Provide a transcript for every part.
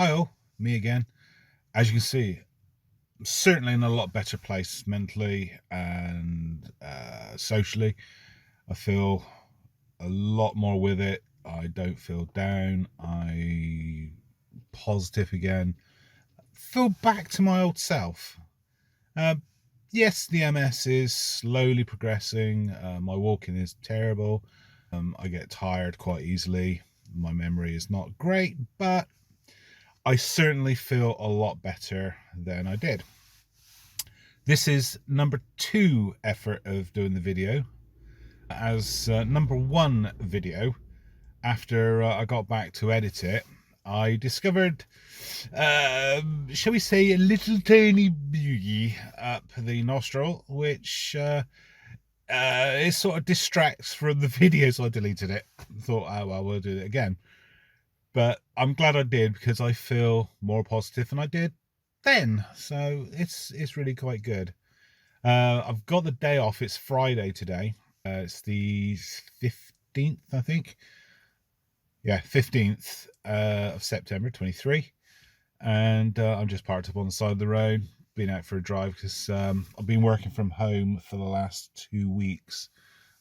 Hi all, me again. As you can see, I'm certainly in a lot better place mentally and socially. I feel a lot more with it. I don't feel down. I positive again. Feel back to my old self. Uh, yes, the MS is slowly progressing. My walking is terrible. I get tired quite easily. My memory is not great, but I certainly feel a lot better than I did. This is number 2 effort of doing the video. As number 1 video, after I got back to edit it, I discovered, shall we say, a little tiny boogie up the nostril, which it sort of distracts from the video, so I deleted it. Thought, oh well, we'll do it again. But I'm glad I did, because I feel more positive than I did then. So it's really quite good. I've got the day off. It's Friday today. It's the 15th, I think. Yeah, 15th of September 23. And I'm just parked up on the side of the road, been out for a drive, because I've been working from home for the last 2 weeks.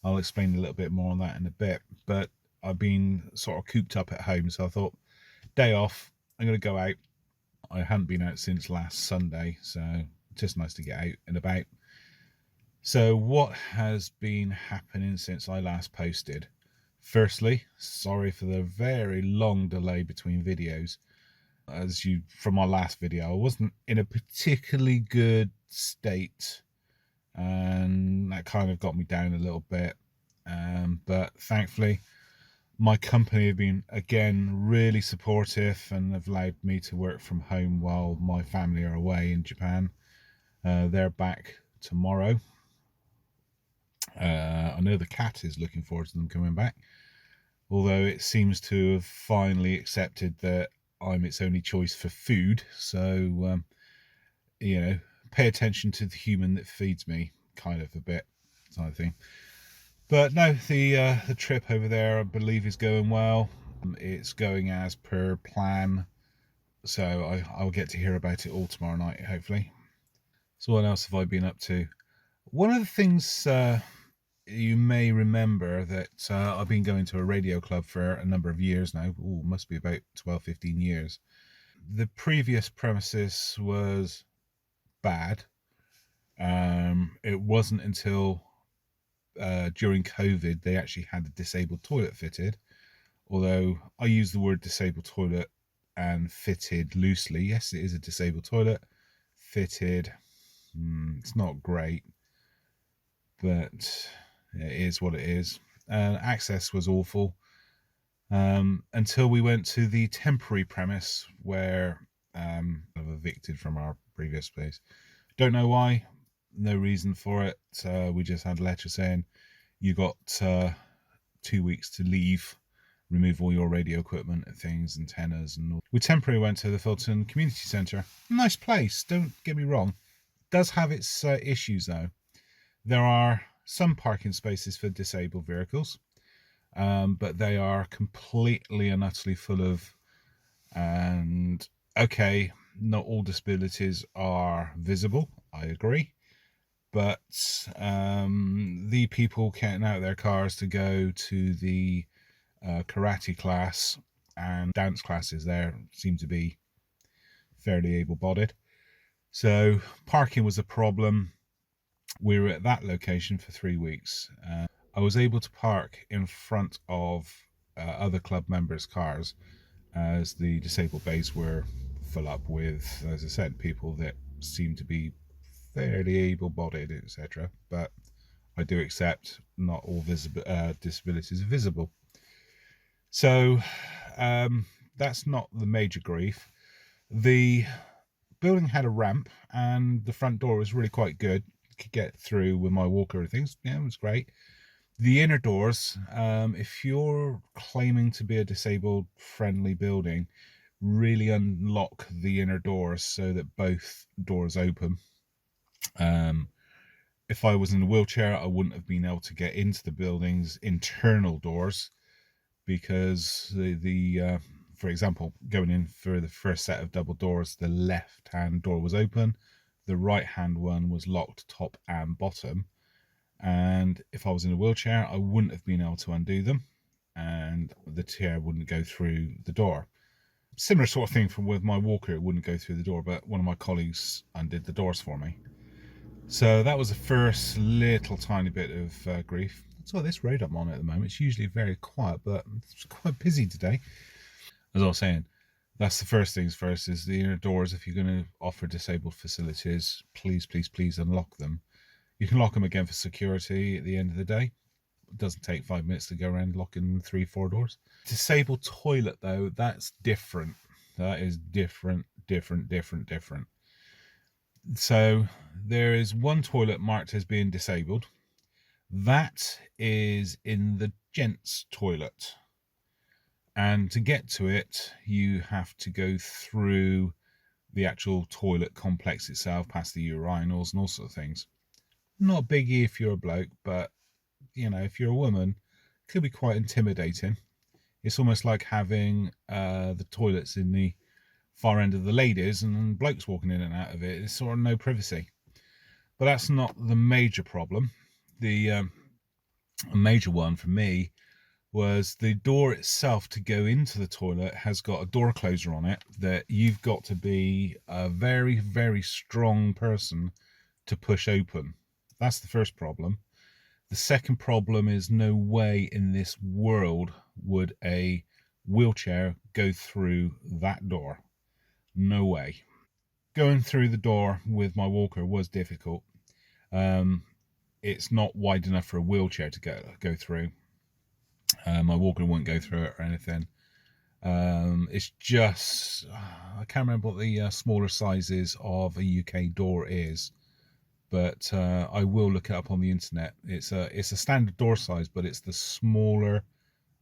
I'll explain a little bit more on that in a bit. But I've been sort of cooped up at home, so I thought, day off, I'm going to go out. I hadn't been out since last Sunday, so just nice to get out and about. So what has been happening since I last posted? Firstly, sorry for the very long delay between videos. As you, from my last video, I wasn't in a particularly good state, and that kind of got me down a little bit. But thankfully, my company have been, again, really supportive and have allowed me to work from home while my family are away in Japan. They're back tomorrow. I know the cat is looking forward to them coming back, although it seems to have finally accepted that I'm its only choice for food. So, pay attention to the human that feeds me, kind of a bit, kind of thing. But no, the trip over there, I believe, is going well. It's going as per plan, so I'll get to hear about it all tomorrow night, hopefully. So what else have I been up to? One of the things you may remember that I've been going to a radio club for a number of years now. Ooh, must be about 12, 15 years. The previous premises was bad. It wasn't until during COVID they actually had a disabled toilet fitted. Although I use the word disabled toilet and fitted loosely. Yes, it is a disabled toilet. Fitted, it's not great, but it is what it is. Access was awful until we went to the temporary premise where I've evicted from our previous place. Don't know why, no reason for it. We just had a letter saying you got 2 weeks to leave, remove all your radio equipment and things, antennas and all. We temporarily went to the Filton Community Centre. Nice place, don't get me wrong. It does have its issues though. There are some parking spaces for disabled vehicles, but they are completely and utterly full of, and okay, not all disabilities are visible, I agree, but the people getting out of their cars to go to the karate class and dance classes there seem to be fairly able-bodied. So parking was a problem. We were at that location for 3 weeks. I was able to park in front of other club members' cars, as the disabled bays were full up with, as I said, people that seem to be fairly able-bodied, etc. But I do accept not all disabilities are visible. So that's not the major grief. The building had a ramp, and the front door was really quite good. Could get through with my walker and things. Yeah, it was great. The inner doors, if you're claiming to be a disabled friendly building, really unlock the inner doors so that both doors open. If I was in a wheelchair, I wouldn't have been able to get into the building's internal doors, because the for example, going in for the first set of double doors, the left-hand door was open, the right-hand one was locked top and bottom. And if I was in a wheelchair, I wouldn't have been able to undo them, and the chair wouldn't go through the door. Similar sort of thing from with my walker, it wouldn't go through the door, but one of my colleagues undid the doors for me. So that was the first little tiny bit of grief. So this road I'm on at the moment, it's usually very quiet, but it's quite busy today. As I was saying, that's the first things first, is the inner doors. If you're going to offer disabled facilities, please, please, please unlock them. You can lock them again for security at the end of the day. It doesn't take 5 minutes to go around locking 3-4 doors. Disabled toilet though, that's different. That is different. So there is one toilet marked as being disabled. That is in the gents toilet. And to get to it, you have to go through the actual toilet complex itself, past the urinals and all sorts of things. Not a biggie if you're a bloke, but if you're a woman, it could be quite intimidating. It's almost like having the toilets in the far end of the ladies and blokes walking in and out of it. It's sort of no privacy. But that's not the major problem. The major one for me was the door itself to go into the toilet has got a door closer on it that you've got to be a very, very strong person to push open. That's the first problem. The second problem is no way in this world would a wheelchair go through that door. No way. Going through the door with my walker was difficult. It's not wide enough for a wheelchair to go through. My walker won't go through it or anything. It's just, I can't remember what the smaller sizes of a UK door is, but I will look it up on the internet. It's a standard door size, but it's the smaller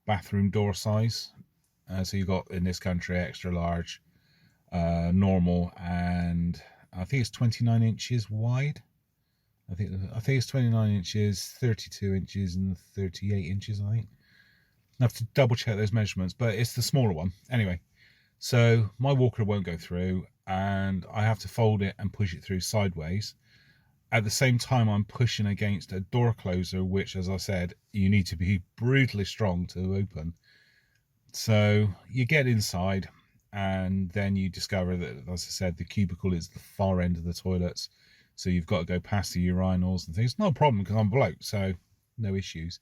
bathroom door size. So you've got in this country extra large, normal, and I think it's 29 inches wide. I think it's 29 inches, 32 inches, and 38 inches. I think I have to double check those measurements, but it's the smaller one anyway. So my walker won't go through, and I have to fold it and push it through sideways. At the same time, I'm pushing against a door closer, which, as I said, you need to be brutally strong to open. So you get inside, and then you discover that, as I said, the cubicle is the far end of the toilets. So you've got to go past the urinals and things. Not a problem because I'm a bloke, so no issues.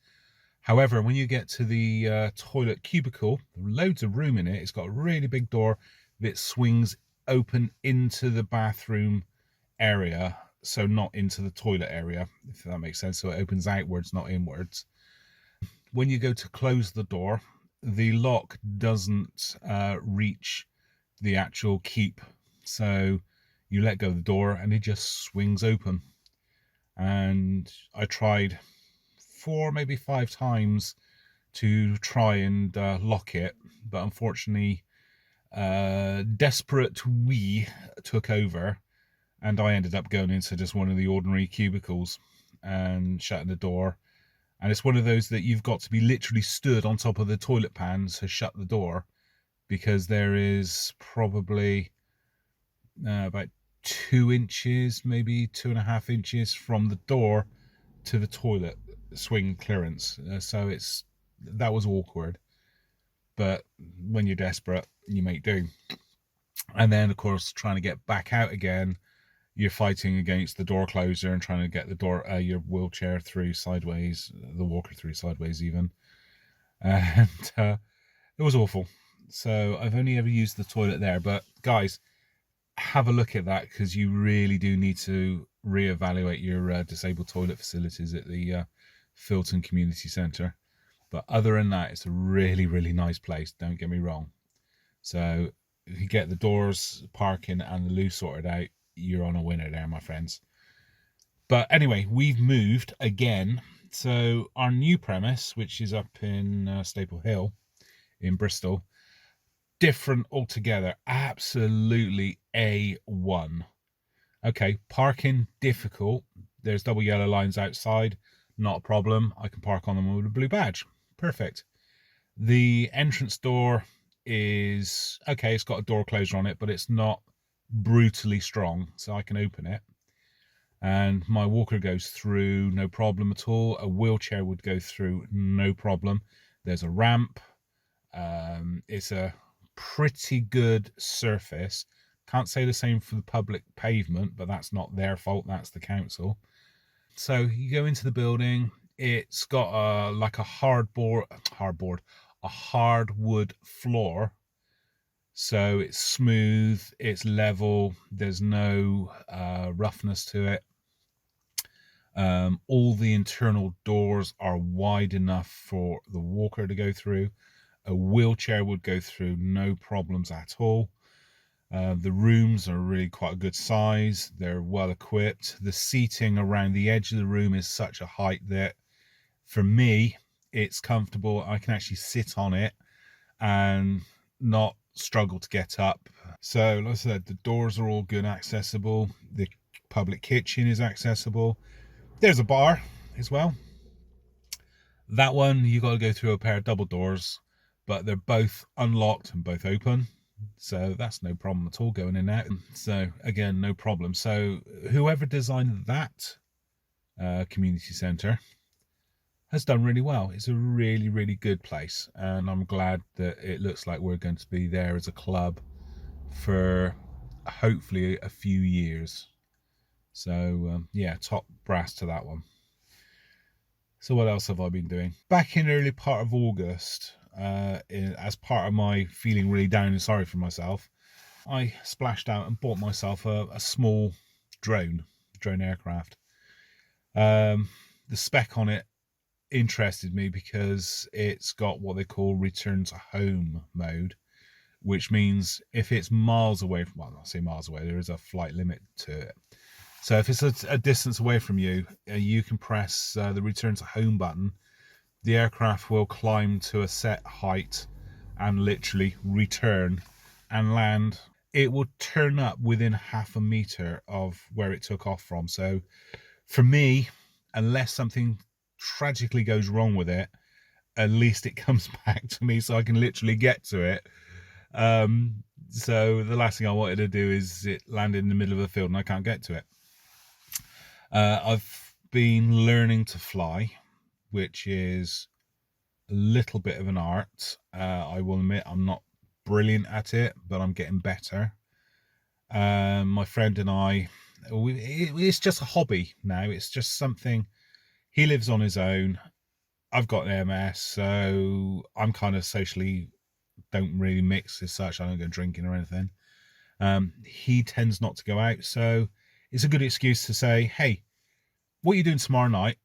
However, when you get to the toilet cubicle, loads of room in it. It's got a really big door that swings open into the bathroom area, so not into the toilet area, if that makes sense. So it opens outwards, not inwards. When you go to close the door, the lock doesn't reach the actual keep. So you let go of the door and it just swings open. And I tried 4, maybe 5 times to try and lock it, but unfortunately desperate we took over, and I ended up going into just one of the ordinary cubicles and shutting the door. And it's one of those that you've got to be literally stood on top of the toilet pan to shut the door, because there is probably about 2 inches, maybe 2.5 inches from the door to the toilet swing clearance. So that was awkward, but when you're desperate, you make do. And then, of course, trying to get back out again, you're fighting against the door closer and trying to get the door, your wheelchair through sideways, the walker through sideways even. And it was awful. So I've only ever used the toilet there, but guys, have a look at that, because you really do need to reevaluate your disabled toilet facilities at the Filton Community Centre. But other than that, it's a really, really nice place, don't get me wrong. So if you get the doors, parking and the loo sorted out, you're on a winner there, my friends. But anyway, we've moved again. So our new premise, which is up in Staple Hill in Bristol, different altogether. Absolutely A1. Okay, parking difficult. There's double yellow lines outside. Not a problem. I can park on them with a blue badge. Perfect. The entrance door is okay. It's got a door closer on it, but it's not brutally strong, so I can open it. And my walker goes through no problem at all. A wheelchair would go through no problem. There's a ramp. It's a pretty good surface. Can't say the same for the public pavement, but that's not their fault. That's the council. So you go into the building. It's got a hardwood floor. So it's smooth. It's level. There's no roughness to it. All the internal doors are wide enough for the walker to go through. A wheelchair would go through no problems at all. The rooms are really quite a good size. They're well equipped. The seating around the edge of the room is such a height that for me, it's comfortable. I can actually sit on it and not struggle to get up. So like I said, the doors are all good, accessible. The public kitchen is accessible. There's a bar as well. That one, you got to go through a pair of double doors, but they're both unlocked and both open. So that's no problem at all going in and out. So again, no problem. So whoever designed that community centre has done really well. It's a really, really good place. And I'm glad that it looks like we're going to be there as a club for hopefully a few years. So yeah, top brass to that one. So what else have I been doing? Back in early part of August, as part of my feeling really down and sorry for myself, I splashed out and bought myself a small drone aircraft. The spec on it interested me because it's got what they call return to home mode, which means if it's miles away from, well, I say miles away, there is a flight limit to it. So if it's a distance away from you, you can press the return to home button. The aircraft will climb to a set height and literally return and land. It will turn up within half a meter of where it took off from. So for me, unless something tragically goes wrong with it, at least it comes back to me so I can literally get to it. So the last thing I wanted to do is it landed in the middle of a field and I can't get to it. I've been learning to fly, which is a little bit of an art. I will admit I'm not brilliant at it, but I'm getting better. My friend and I, it's just a hobby now. It's just something. He lives on his own. I've got MS, so I'm kind of socially don't really mix as such. I don't go drinking or anything. He tends not to go out, so it's a good excuse to say, hey, what are you doing tomorrow night?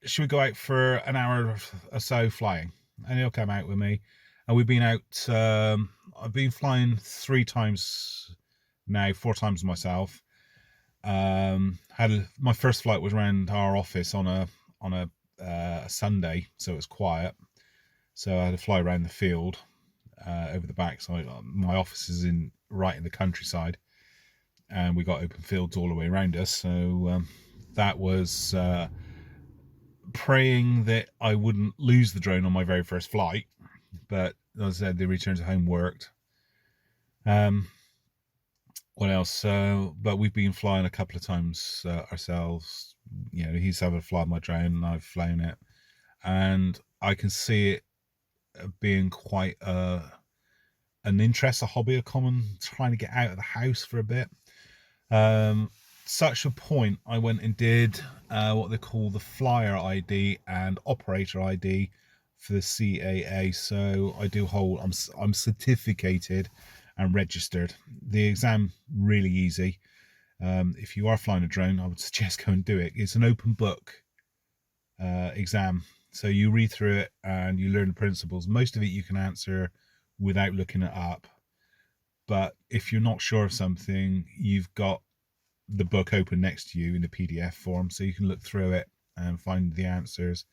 Should we go out for an hour or so flying? And he'll come out with me. And we've been out, I've been flying 3 times now, 4 times myself. My first flight was around our office on a Sunday, so it was quiet. So I had to fly around the field over the backside. My office is right in the countryside, and we got open fields all the way around us. So that was praying that I wouldn't lose the drone on my very first flight. But as I said, the return to home worked. What else? But we've been flying a couple of times ourselves. You know, he's having to fly my drone and I've flown it. And I can see it being quite an interest, a hobby, a common, trying to get out of the house for a bit. Such a point, I went and did what they call the flyer ID and operator ID for the CAA. So I do hold, I'm certificated and registered. The exam really easy. If you are flying a drone, I would suggest go and do it. It's an open book exam. So you read through it and you learn the principles. Most of it you can answer without looking it up. But if you're not sure of something, you've got the book open next to you in the PDF form, so you can look through it and find the answers,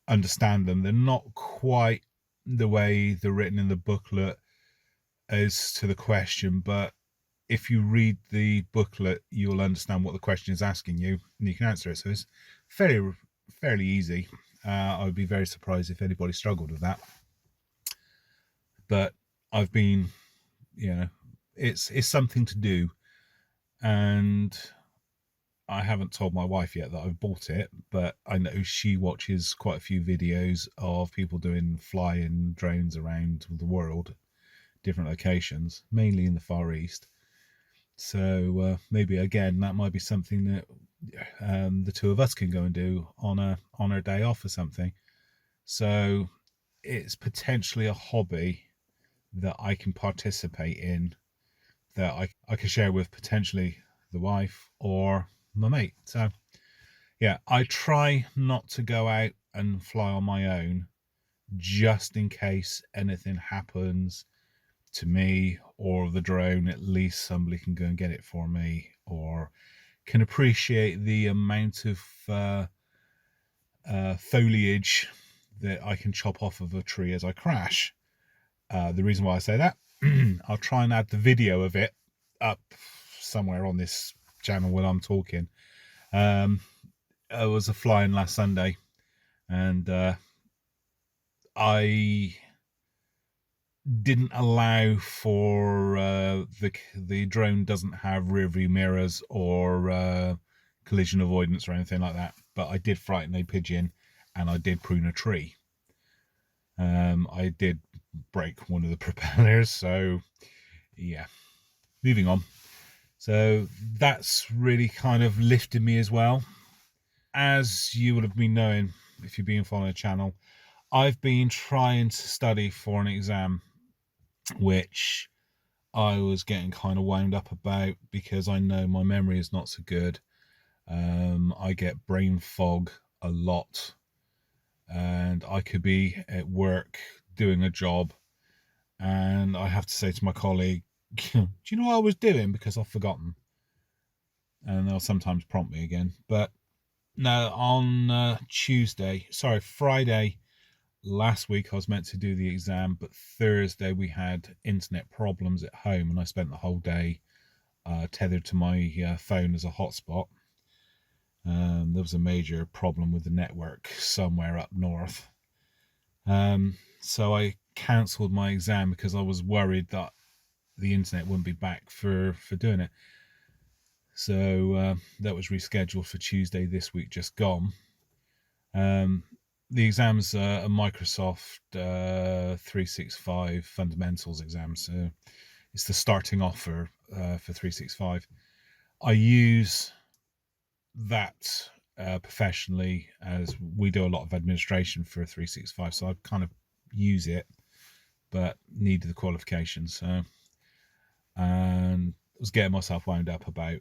understand them. They're not quite the way they're written in the booklet as to the question, but if you read the booklet, you'll understand what the question is asking you and you can answer it. So it's fairly easy. I would be very surprised if anybody struggled with that. But I've been, it's something to do, and I haven't told my wife yet that I've bought it, but I know she watches quite a few videos of people doing flying drones around the world, different locations, mainly in the Far East. So maybe again that might be something that the two of us can go and do on our day off or something. So it's potentially a hobby that I can participate in, that I can share with potentially the wife or my mate. So yeah, I try not to go out and fly on my own, just in case anything happens to me or the drone. At least somebody can go and get it for me, or can appreciate the amount of foliage that I can chop off of a tree as I crash. The reason why I say that, I'll try and add the video of it up somewhere on this channel when I'm talking. I was flying last Sunday, and I didn't allow for the drone doesn't have rear view mirrors or collision avoidance or anything like that. But I did frighten a pigeon, and I did prune a tree. I did break one of the propellers, so yeah. Moving on. So that's really kind of lifted me as well. As you would have been knowing if you've been following the channel, I've been trying to study for an exam which I was getting kind of wound up about, because I know my memory is not so good. I get brain fog a lot, and I could be at work doing a job, and I have to say to my colleague, do you know what I was doing, because I've forgotten. And they'll sometimes prompt me again. But no, on Friday last week, I was meant to do the exam, but Thursday we had internet problems at home, and I spent the whole day tethered to my phone as a hotspot. There was a major problem with the network somewhere up north. So I cancelled my exam because I was worried that the internet wouldn't be back for doing it. So that was rescheduled for Tuesday this week, just gone. The exam's a Microsoft 365 fundamentals exam, so it's the starting offer for 365. I use that professionally, as we do a lot of administration for 365, so I kind of use it, but needed the qualifications. So, and I was getting myself wound up about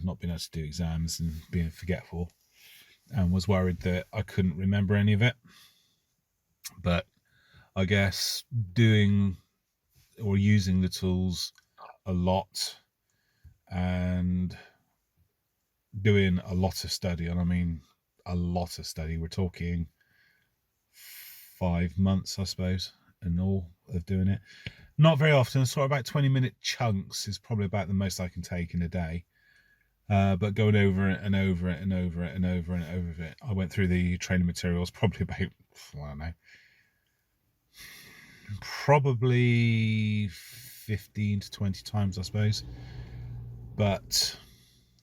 not being able to do exams and being forgetful, and was worried that I couldn't remember any of it. But I guess doing or using the tools a lot and doing a lot of study, and I mean a lot of study, we're talking 5 months, I suppose, in all of doing it. Not very often, sort of about 20-minute chunks is probably about the most I can take in a day. But going over it and over it and over it and over and over it, I went through the training materials probably about, I don't know, probably 15 to 20 times, I suppose. But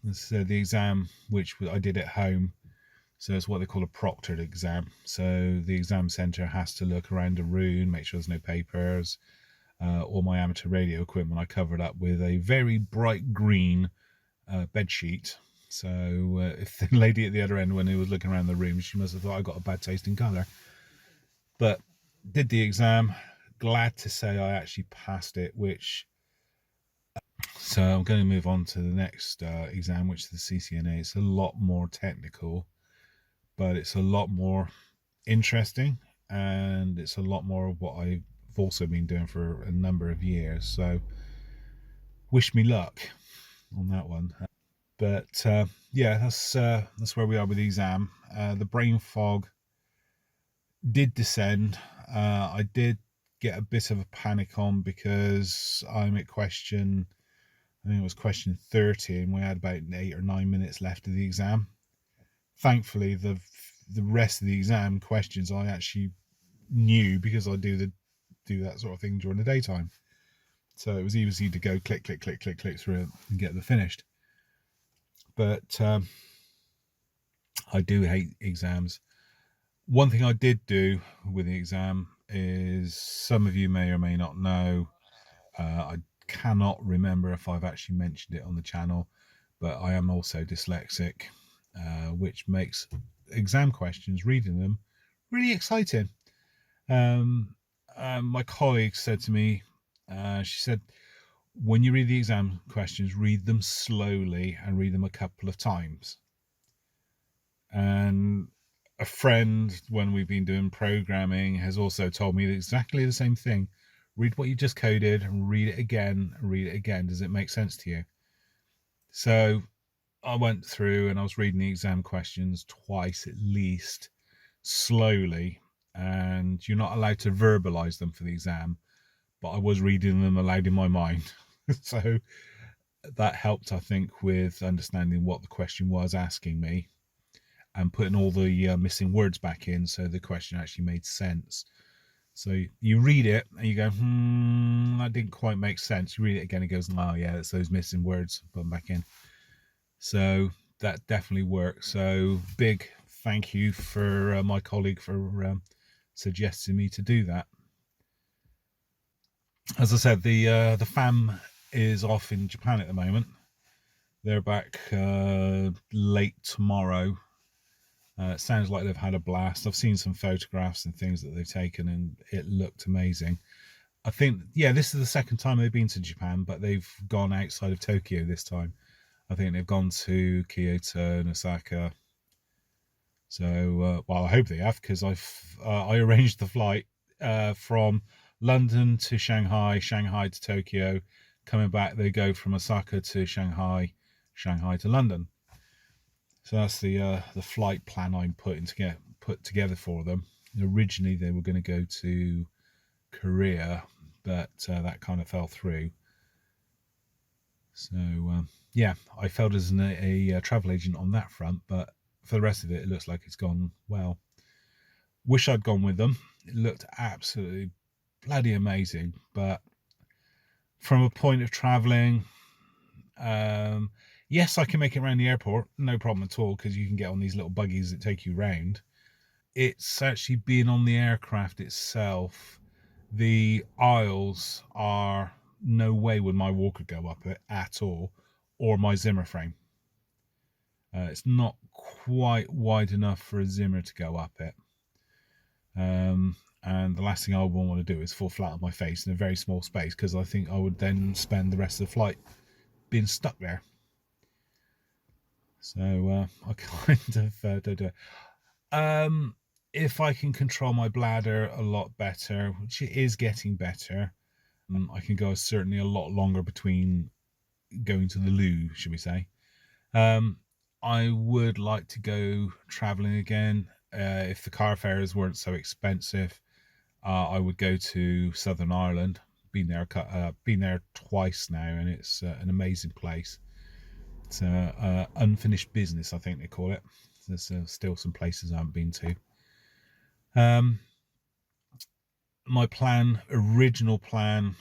the exam, which I did at home, so it's what they call a proctored exam. So the exam centre has to look around the room, make sure there's no papers. All my amateur radio equipment I covered up with a very bright green bed sheet. So if the lady at the other end, when he was looking around the room, she must have thought I got a bad taste in colour. But did the exam. Glad to say I actually passed it, which... So I'm going to move on to the next exam, which is the CCNA. It's a lot more technical, but it's a lot more interesting, and it's a lot more of what I've also been doing for a number of years. So wish me luck on that one. But yeah, that's where we are with the exam. The brain fog did descend. I did get a bit of a panic on, because I'm at question, I think it was question 30, and we had about 8 or 9 minutes left of the exam. Thankfully, the rest of the exam questions I actually knew, because I do do that sort of thing during the daytime. So it was easy to go click, click, click, click, click through it and get them finished. But I do hate exams. One thing I did do with the exam is, some of you may or may not know, I cannot remember if I've actually mentioned it on the channel, but I am also dyslexic, which makes exam questions, reading them, really exciting. My colleague said to me, she said, when you read the exam questions, read them slowly and read them a couple of times. And a friend, when we've been doing programming, has also told me exactly the same thing. Read what you just coded and read it again and read it again. Does it make sense to you? So I went through and I was reading the exam questions twice at least, slowly, and you're not allowed to verbalize them for the exam, but I was reading them aloud in my mind. So that helped, I think, with understanding what the question was asking me and putting all the missing words back in, so the question actually made sense. So you read it and you go, that didn't quite make sense. You read it again, it goes, oh yeah, it's those missing words, put them back in. So that definitely works. So big thank you for my colleague for suggesting me to do that. As I said, the fam is off in Japan at the moment. They're back late tomorrow. It sounds like they've had a blast. I've seen some photographs and things that they've taken, and it looked amazing. I think, yeah, this is the second time they've been to Japan, but they've gone outside of Tokyo this time. I think they've gone to Kyoto and Osaka. So, well, I hope they have, because I arranged the flight from London to Shanghai, Shanghai to Tokyo. Coming back, they go from Osaka to Shanghai, Shanghai to London. So that's the flight plan I'm put together for them. Originally, they were going to go to Korea, but that kind of fell through. So yeah, I failed as a travel agent on that front, but for the rest of it, it looks like it's gone well. Wish I'd gone with them. It looked absolutely bloody amazing, but from a point of traveling, yes, I can make it around the airport, no problem at all, because you can get on these little buggies that take you round. It's actually being on the aircraft itself. The aisles are, no way would my walker go up it at all, or my Zimmer frame. It's not quite wide enough for a Zimmer to go up it. And the last thing I would want to do is fall flat on my face in a very small space, because I think I would then spend the rest of the flight being stuck there. So I kind of don't do it. If I can control my bladder a lot better, which it is getting better, I can go certainly a lot longer between going to the loo, should we say. I would like to go traveling again. If the car fares weren't so expensive, I would go to Southern Ireland. Been there twice now, and it's an amazing place. It's unfinished business, I think they call it. There's still some places I haven't been to. My original plan,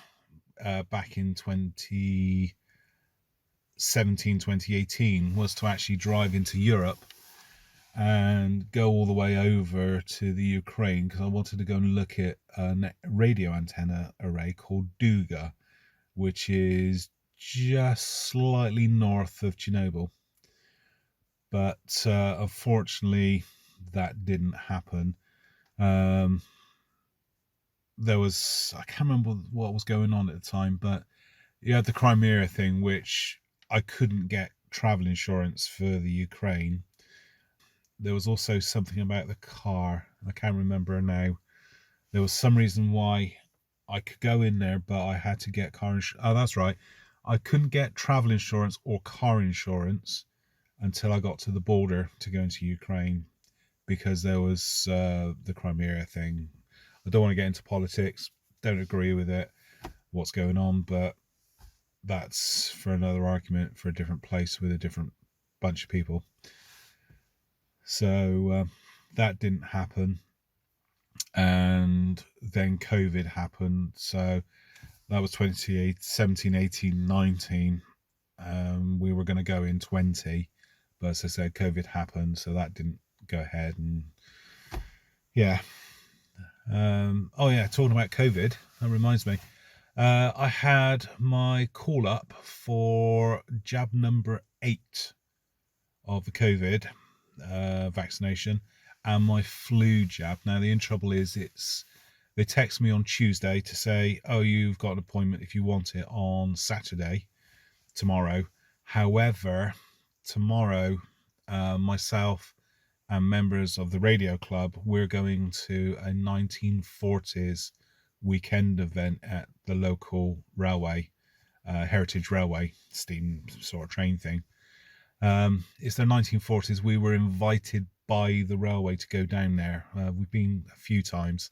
back in 2017, 2018, was to actually drive into Europe and go all the way over to the Ukraine, because I wanted to go and look at a radio antenna array called Duga, which is just slightly north of Chernobyl. But unfortunately, that didn't happen. There was, I can't remember what was going on at the time, but you had the Crimea thing, which I couldn't get travel insurance for the Ukraine. There was also something about the car. I can't remember now. There was some reason why I could go in there, but I had to get car insurance. Oh, that's right. I couldn't get travel insurance or car insurance until I got to the border to go into Ukraine, because there was the Crimea thing. I don't want to get into politics. Don't agree with it, what's going on, but that's for another argument for a different place with a different bunch of people. So that didn't happen. and then COVID happened. So that was 2017, 18, 19. We were going to go in 20, but as I said, COVID happened, so that didn't go ahead. And yeah. Oh yeah, talking about COVID, that reminds me. I had my call up for jab number 8 of the COVID vaccination and my flu jab. Now the trouble is, they text me on Tuesday to say, oh, you've got an appointment if you want it on Saturday, tomorrow. However, tomorrow, myself and members of the radio club, we're going to a 1940s weekend event at the local railway, Heritage Railway, steam sort of train thing. It's the 1940s. We were invited by the railway to go down there. We've been a few times,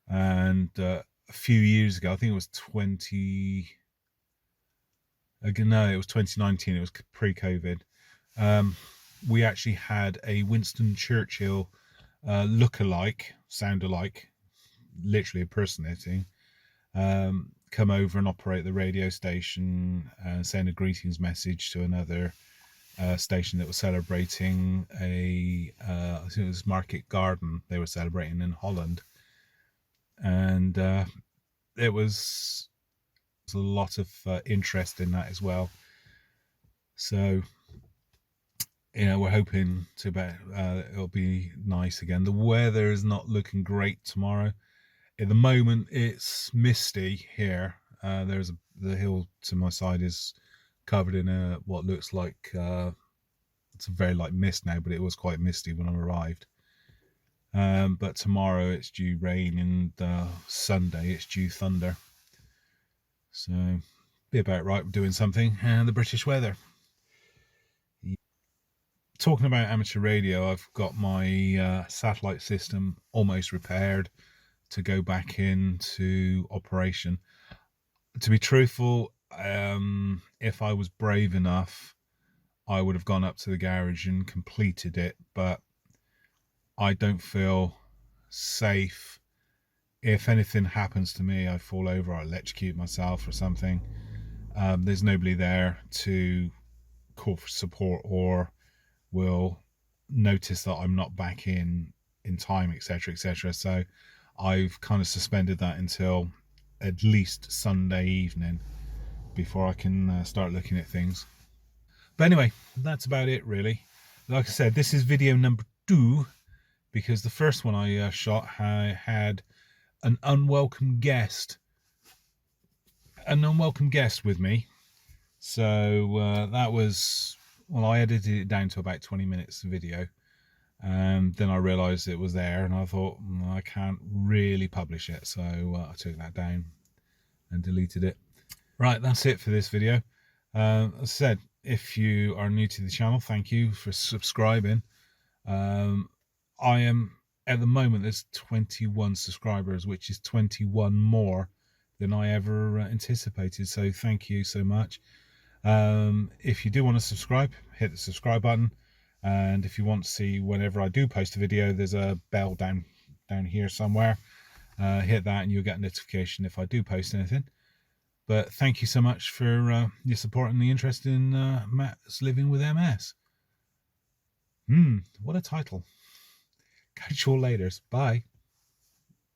and a few years ago, I think it was 2019. It was pre-COVID. We actually had a Winston Churchill look-alike, sound-alike, literally impersonating, come over and operate the radio station and send a greetings message to another station that was celebrating I think it was Market Garden they were celebrating in Holland. And there was a lot of interest in that as well. So, we're hoping it'll be nice again. The weather is not looking great tomorrow. At the moment, it's misty here. The hill to my side is covered in what looks like it's a very light mist now, but it was quite misty when I arrived. But tomorrow it's due rain, and Sunday it's due thunder. So be about right, we're doing something. And the British weather. Talking about amateur radio, I've got my satellite system almost repaired to go back into operation. To be truthful, if I was brave enough, I would have gone up to the garage and completed it, but I don't feel safe. If anything happens to me, I fall over, I electrocute myself or something, there's nobody there to call for support or will notice that I'm not back in time, etc., etc. So I've kind of suspended that until at least Sunday evening before I can start looking at things. But anyway, that's about it really. Like I said, this is video number 2 because the first one I shot had an unwelcome guest with me. So that was, well, I edited it down to about 20 minutes video, and then I realized it was there and I thought, I can't really publish it, so I took that down and deleted it. Right, that's it for this video. As I said, if you are new to the channel, thank you for subscribing. I am, at the moment, there's 21 subscribers, which is 21 more than I ever anticipated, so thank you so much. If you do want to subscribe, hit the subscribe button, and if you want to see whenever I do post a video, there's a bell down here somewhere. Hit that and you'll get a notification if I do post anything. But thank you so much for your support and the interest in Matt's Living with MS. What a title. Catch you all later. Bye.